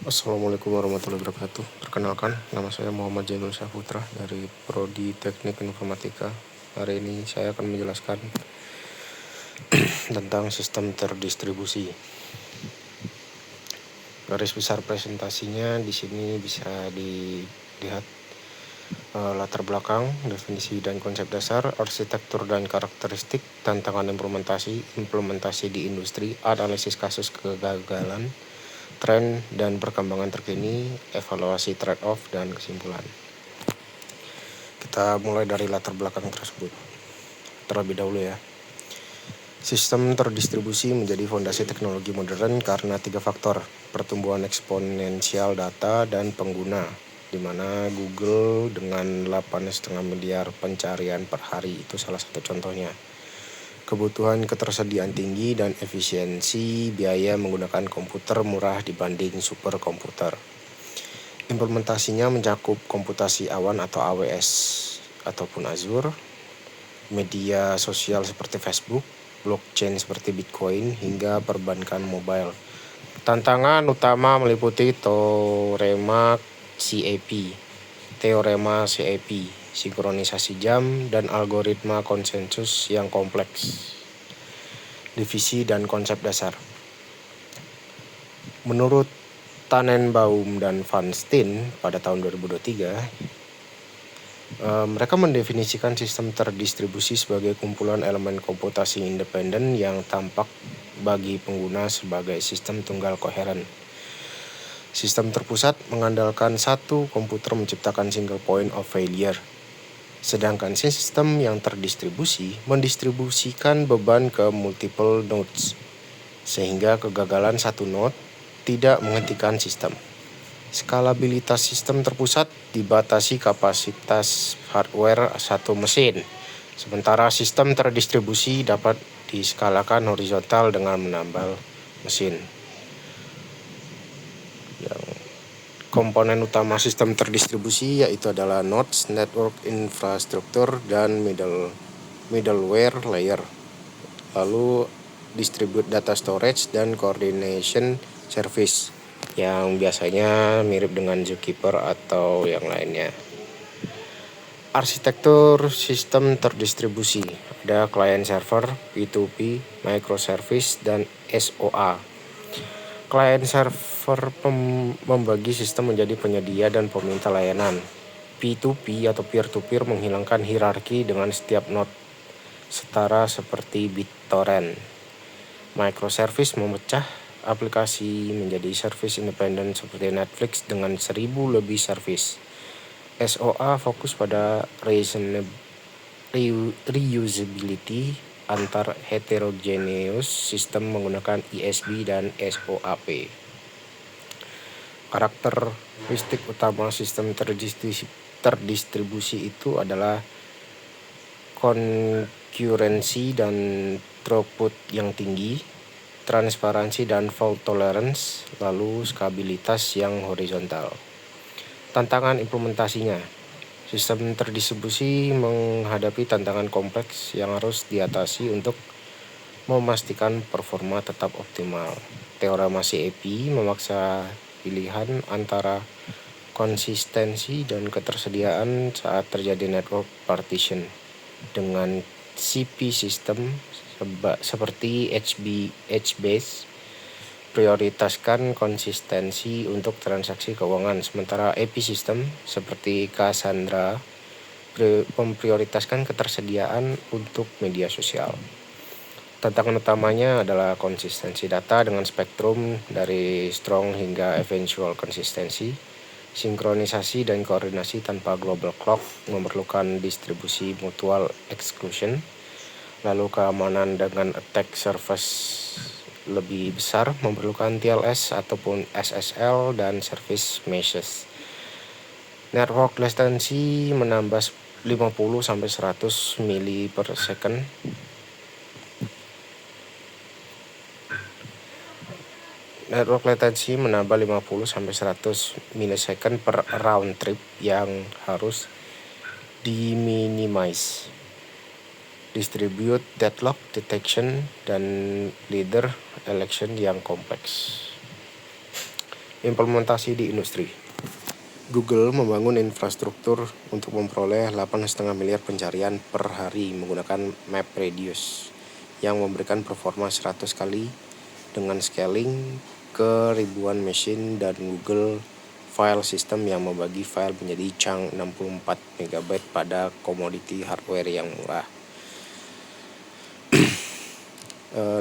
Assalamualaikum warahmatullahi wabarakatuh. Perkenalkan, nama saya Muhammad Jainul Syahputra dari Prodi Teknik Informatika. Hari ini saya akan menjelaskan tentang sistem terdistribusi. Garis besar presentasinya di sini bisa dilihat latar belakang, definisi dan konsep dasar, arsitektur dan karakteristik, tantangan implementasi di industri, analisis kasus kegagalan, tren dan perkembangan terkini, evaluasi trade-off dan kesimpulan. Kita mulai dari latar belakang tersebut. Terlebih dahulu ya. Sistem terdistribusi menjadi fondasi teknologi modern karena 3 faktor: pertumbuhan eksponensial data dan pengguna, di mana Google dengan 8,5 miliar pencarian per hari itu salah satu contohnya. Kebutuhan ketersediaan tinggi dan efisiensi biaya menggunakan komputer murah dibanding superkomputer. Implementasinya mencakup komputasi awan atau AWS ataupun Azure, media sosial seperti Facebook, blockchain seperti Bitcoin, hingga perbankan mobile. Tantangan utama meliputi teorema CAP, sinkronisasi jam, dan algoritma konsensus yang kompleks. Divisi dan konsep dasar. Menurut Tannenbaum dan Van Steen pada tahun 2023, mereka mendefinisikan sistem terdistribusi sebagai kumpulan elemen komputasi independen yang tampak bagi pengguna sebagai sistem tunggal koheren. Sistem terpusat mengandalkan satu komputer menciptakan single point of failure, sedangkan sistem yang terdistribusi mendistribusikan beban ke multiple nodes, sehingga kegagalan satu node tidak menghentikan sistem. Skalabilitas sistem terpusat dibatasi kapasitas hardware satu mesin, sementara sistem terdistribusi dapat diskalakan horizontal dengan menambah mesin. Komponen utama sistem terdistribusi yaitu adalah nodes, network infrastructure, dan middleware layer. Lalu distribute data storage dan coordination service yang biasanya mirip dengan Zookeeper atau yang lainnya. Arsitektur sistem terdistribusi, ada client server, P2P, microservice, dan SOA. Client server membagi sistem menjadi penyedia dan peminta layanan. P2P atau peer-to-peer menghilangkan hierarki dengan setiap node setara seperti BitTorrent. Microservice memecah aplikasi menjadi service independen seperti Netflix dengan 1000 lebih service. SOA fokus pada reusability antar heterogeneous sistem menggunakan ISB dan SOAP. Karakteristik utama sistem terdistribusi itu adalah konkurensi dan throughput yang tinggi, transparansi dan fault tolerance, lalu stabilitas yang horizontal. Tantangan implementasinya. Sistem terdistribusi menghadapi tantangan kompleks yang harus diatasi untuk memastikan performa tetap optimal. Teorema CAP memaksa pilihan antara konsistensi dan ketersediaan saat terjadi network partition. Dengan CP system seperti HBase prioritaskan konsistensi untuk transaksi keuangan, sementara AP system seperti Cassandra memprioritaskan ketersediaan untuk media sosial. Tantangan utamanya adalah konsistensi data dengan spektrum dari strong hingga eventual konsistensi. Sinkronisasi dan koordinasi tanpa global clock memerlukan distribusi mutual exclusion. Lalu keamanan dengan attack surface lebih besar memerlukan TLS ataupun SSL dan service meshes. Network latency menambah 50-100 mili per second. Network latency menambah 50-100 milisecond per round trip yang harus diminimize. Distribute deadlock detection dan leader election yang kompleks. Implementasi di industri. Google membangun infrastruktur untuk memperoleh 8,5 miliar pencarian per hari menggunakan MapReduce yang memberikan performa 100 kali dengan scaling ke ribuan mesin dan Google File System yang membagi file menjadi chunk 64 MB pada commodity hardware yang murah.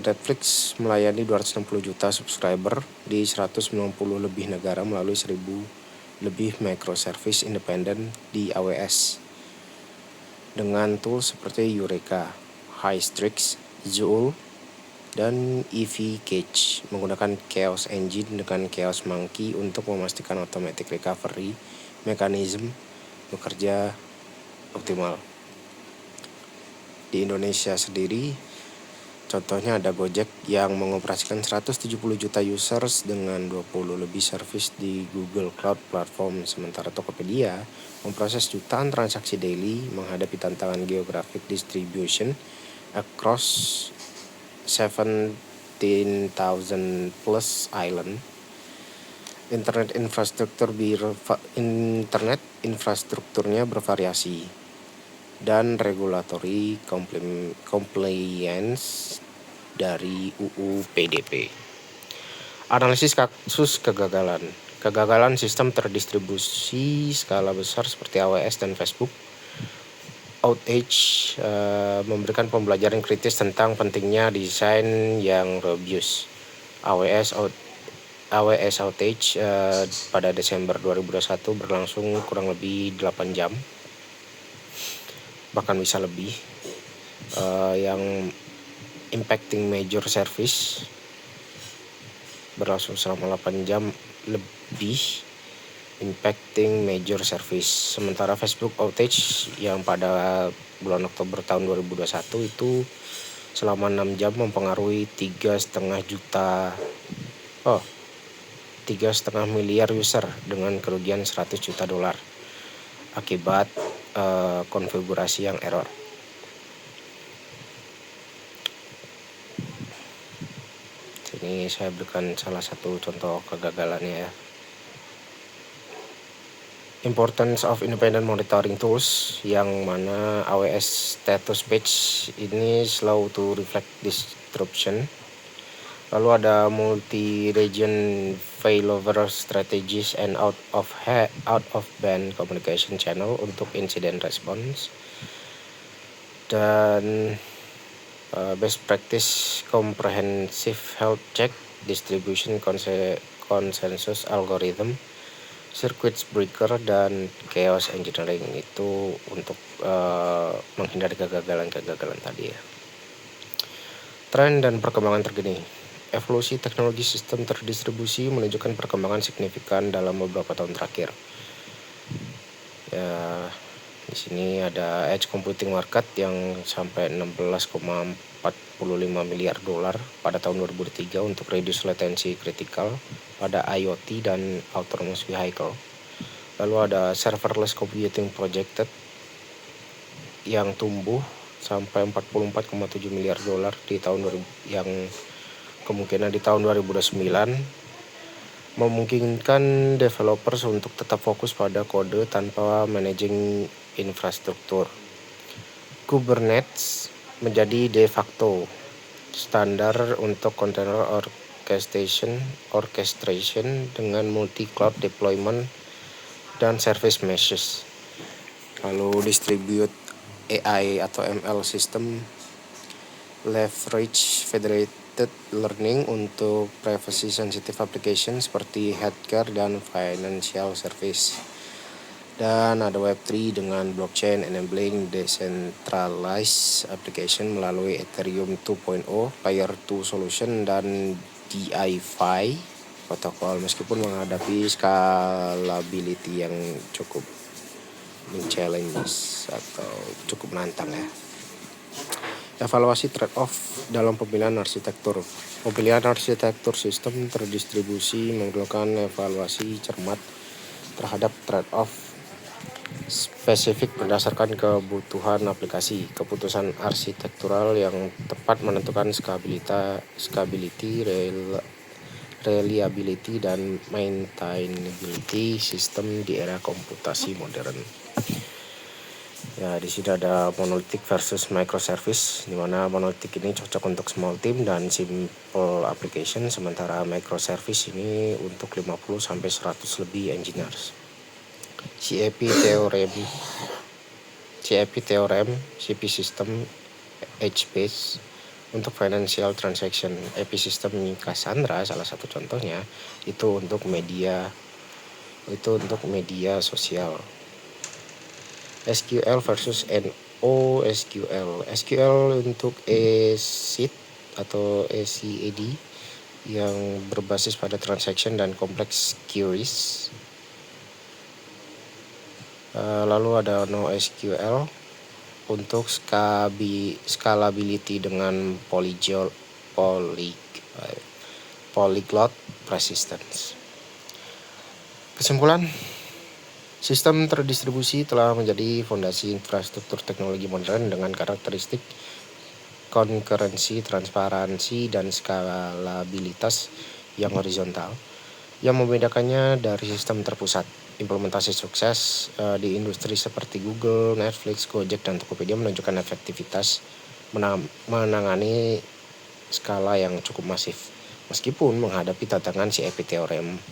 Netflix melayani 260 juta subscriber di 190 lebih negara melalui 1.000 lebih microservice independen di AWS dengan tools seperti Eureka, Hystrix, Zool, dan EV Cache menggunakan Chaos Engine dengan Chaos Monkey untuk memastikan automatic recovery mechanism bekerja optimal. Di Indonesia sendiri, contohnya ada Gojek yang mengoperasikan 170 juta users dengan 20 lebih service di Google Cloud Platform, sementara Tokopedia memproses jutaan transaksi daily menghadapi tantangan geographic distribution across 17,000 plus island. Internet infrastrukturnya bervariasi dan regulatory compliance dari UU PDP. Analisis kasus kegagalan. Kegagalan sistem terdistribusi skala besar seperti AWS dan Facebook. Outage memberikan pembelajaran kritis tentang pentingnya desain yang robust. AWS outage pada Desember 2021 berlangsung kurang lebih 8 jam, bahkan bisa lebih, yang impacting major service berlangsung selama 8 jam lebih, impacting major service. Sementara Facebook outage yang pada bulan Oktober tahun 2021 itu selama 6 jam mempengaruhi 3,5 miliar user dengan kerugian 100 juta dolar akibat konfigurasi yang error. Ini saya berikan salah satu contoh kegagalannya ya. Importance of independent monitoring tools, yang mana AWS status page ini slow to reflect disruption. Lalu ada multi-region failover strategies and out of band communication channel untuk incident response. Dan best practice comprehensive health check distribution consensus algorithm, circuit breaker, dan chaos engineering itu untuk menghindari kegagalan tadi ya. Tren dan perkembangan terkini. Evolusi teknologi sistem terdistribusi menunjukkan perkembangan signifikan dalam beberapa tahun terakhir. Ya, di sini ada edge computing market yang sampai 16,45 miliar dolar pada tahun 2003 untuk reduce latency critical pada IoT dan autonomous vehicle. Lalu ada serverless computing projected yang tumbuh sampai 44,7 miliar dolar di tahun 2000, yang kemungkinan di tahun 2009 memungkinkan developers untuk tetap fokus pada kode tanpa managing infrastruktur. Kubernetes menjadi de facto standar untuk container orchestration dengan multi-cloud deployment dan service meshes. Lalu distribute AI atau ML system leverage federated learning untuk privacy sensitive application seperti healthcare dan financial service. Dan ada Web3 dengan blockchain enabling decentralized application melalui Ethereum 2.0, Layer 2 solution, dan DeFi protokol, meskipun menghadapi scalability yang cukup challenge atau cukup menantang ya. Evaluasi trade-off dalam pemilihan arsitektur. Pemilihan arsitektur sistem terdistribusi memerlukan evaluasi cermat terhadap trade-off spesifik berdasarkan kebutuhan aplikasi. Keputusan arsitektural yang tepat menentukan scalability, reliability, dan maintainability sistem di era komputasi modern. Ya, di sini ada monolithic versus microservice, di mana monolithic ini cocok untuk small team dan simple application, sementara microservice ini untuk 50 sampai 100 lebih engineers. CAP theorem, CP system, HBase untuk financial transaction, AP system Cassandra salah satu contohnya itu untuk media sosial. SQL versus NoSQL. SQL untuk ACID atau ACAD yang berbasis pada transaction dan complex queries. Lalu ada NoSQL untuk scalability dengan polyglot persistence. Kesimpulan, sistem terdistribusi telah menjadi fondasi infrastruktur teknologi modern dengan karakteristik konkurensi, transparansi, dan skalabilitas yang horizontal, yang membedakannya dari sistem terpusat. Implementasi sukses di industri seperti Google, Netflix, Gojek, dan Tokopedia menunjukkan efektivitas menangani skala yang cukup masif, meskipun menghadapi tantangan CAP teorem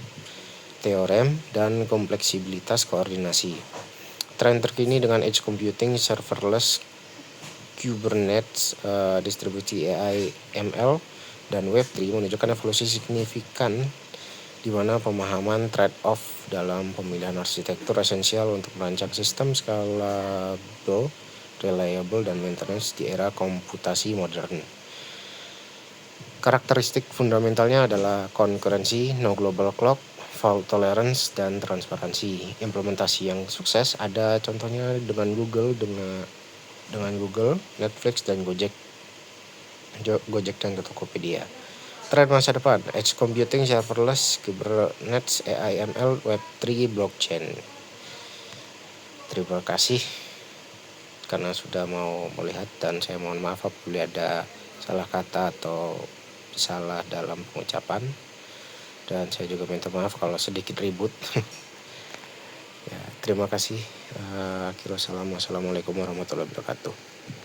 dan kompleksibilitas koordinasi. Tren terkini dengan edge computing, serverless, Kubernetes, distribusi AI, ML, dan Web3 menunjukkan evolusi signifikan di mana pemahaman trade-off dalam pemilihan arsitektur esensial untuk merancang sistem scalable, reliable, dan maintenance di era komputasi modern. Karakteristik fundamentalnya adalah konkurensi, no global clock, fault tolerance, dan transparansi. Implementasi yang sukses ada contohnya dengan Google, Netflix, dan Gojek dan Tokopedia. Tren masa depan, edge computing, serverless, Kubernetes, AI, ML, Web3, blockchain. Terima kasih karena sudah mau melihat, dan saya mohon maaf apabila ada salah kata atau salah dalam pengucapan, dan saya juga minta maaf kalau sedikit ribut. Ya, terima kasih. Assalamualaikum warahmatullahi wabarakatuh.